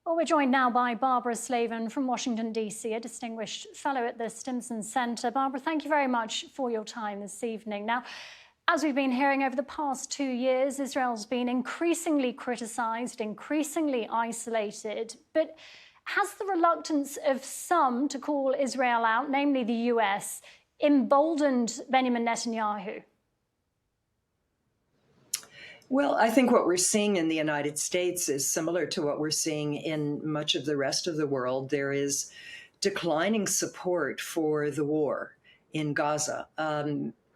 Well, we're joined now by Barbara Slavin from Washington, D.C., a distinguished fellow at the Stimson Center. Barbara, thank you very much for your time this evening. Now, as we've been hearing over the past 2 years, Israel's been increasingly criticized, increasingly isolated. But has the reluctance of some to call Israel out, namely the US, emboldened Benjamin Netanyahu? Well, I think what we're seeing in the United States is similar to what we're seeing in much of the rest of the world. There is declining support for the war in Gaza.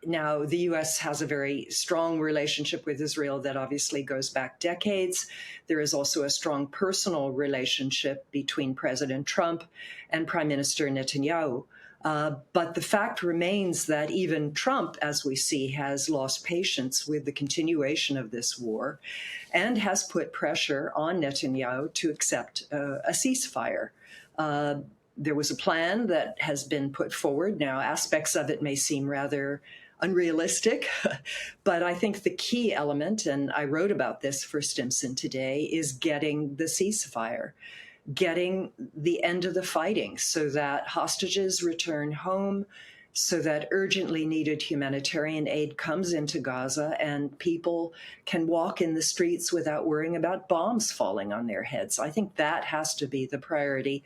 Now, the U.S. has a very strong relationship with Israel that obviously goes back decades. There is also a strong personal relationship between President Trump and Prime Minister Netanyahu. But the fact remains that even Trump, as we see, has lost patience with the continuation of this war and has put pressure on Netanyahu to accept a ceasefire. There was a plan that has been put forward. Now, aspects of it may seem rather unrealistic, but I think the key element, and I wrote about this for Stimson today, is getting the ceasefire, getting the end of the fighting so that hostages return home, so that urgently needed humanitarian aid comes into Gaza and people can walk in the streets without worrying about bombs falling on their heads. I think that has to be the priority.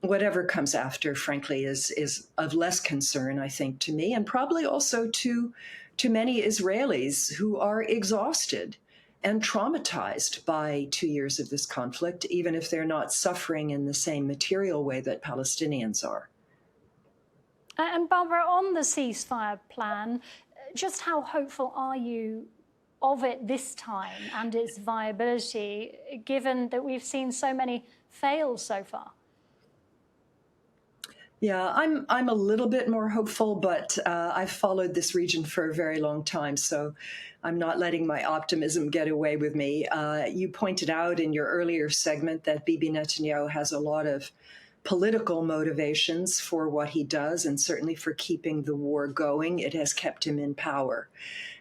Whatever comes after, frankly, is of less concern, I think, to me, and probably also to many Israelis who are exhausted and traumatized by 2 years of this conflict, even if they're not suffering in the same material way that Palestinians are. And Barbara, on the ceasefire plan, just how hopeful are you of it this time and its viability, given that we've seen so many fail so far? Yeah, I'm a little bit more hopeful, but I've followed this region for a very long time, so I'm not letting my optimism get away with me. You pointed out in your earlier segment that Bibi Netanyahu has a lot of political motivations for what he does, and certainly for keeping the war going. It has kept him in power.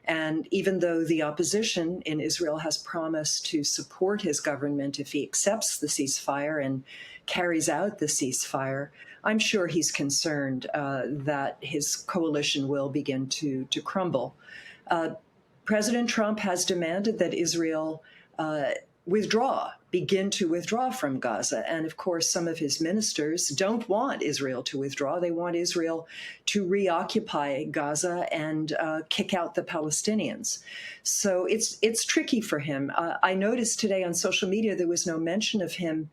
And even though the opposition in Israel has promised to support his government if he accepts the ceasefire and carries out the ceasefire, I'm sure he's concerned that his coalition will begin to crumble. President Trump has demanded that Israel begin to withdraw from Gaza. And of course, some of his ministers don't want Israel to withdraw. They want Israel to reoccupy Gaza and kick out the Palestinians. So it's tricky for him. I noticed today on social media there was no mention of him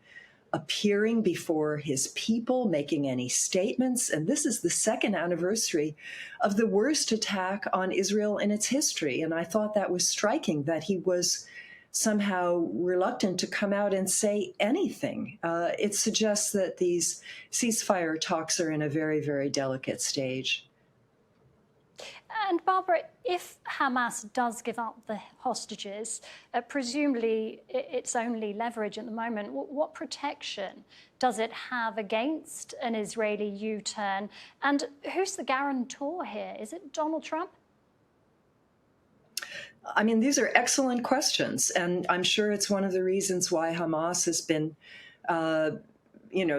appearing before his people, making any statements. And this is the second anniversary of the worst attack on Israel in its history. And I thought that was striking, that he was somehow reluctant to come out and say anything. It suggests that these ceasefire talks are in a very, very delicate stage. And Barbara, if Hamas does give up the hostages, presumably its only leverage at the moment, what protection does it have against an Israeli U-turn? And who's the guarantor here? Is it Donald Trump? I mean, these are excellent questions, and I'm sure it's one of the reasons why Hamas has been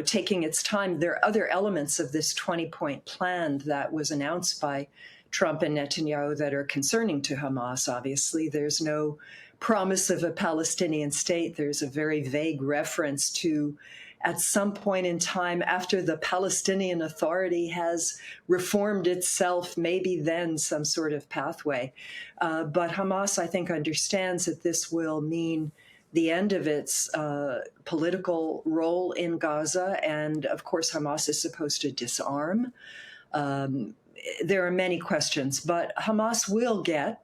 taking its time. There are other elements of this 20-point plan that was announced by Trump and Netanyahu that are concerning to Hamas, obviously. There's no promise of a Palestinian state. There's a very vague reference to, at some point in time, after the Palestinian Authority has reformed itself, maybe then some sort of pathway. But Hamas, I think, understands that this will mean the end of its political role in Gaza. And of course, Hamas is supposed to disarm. There are many questions, but Hamas will get,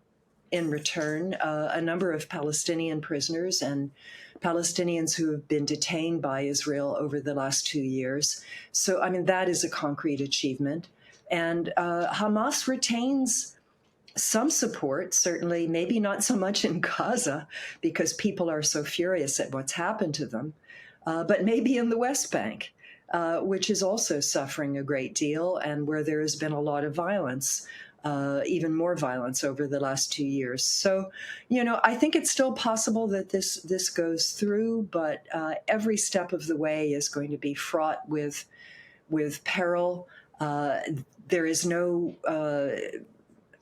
in return, a number of Palestinian prisoners and Palestinians who have been detained by Israel over the last 2 years. So, I mean, that is a concrete achievement. And Hamas retains some support, certainly, maybe not so much in Gaza, because people are so furious at what's happened to them, but maybe in the West Bank. Which is also suffering a great deal and where there has been a lot of violence. even more violence over the last 2 years. So, I think it's still possible that this goes through, but every step of the way is going to be fraught with peril. There is no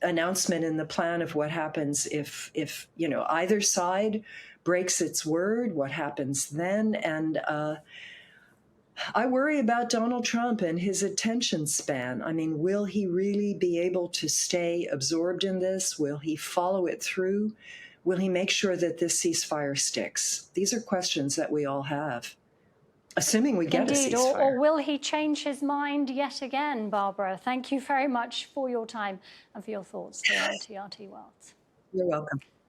announcement in the plan of what happens if either side breaks its word. What happens then? And I worry about Donald Trump and his attention span. I mean, will he really be able to stay absorbed in this? Will he follow it through? Will he make sure that this ceasefire sticks? These are questions that we all have, assuming we get a ceasefire. Or will he change his mind yet again, Barbara? Thank you very much for your time and for your thoughts here on TRT World. You're welcome.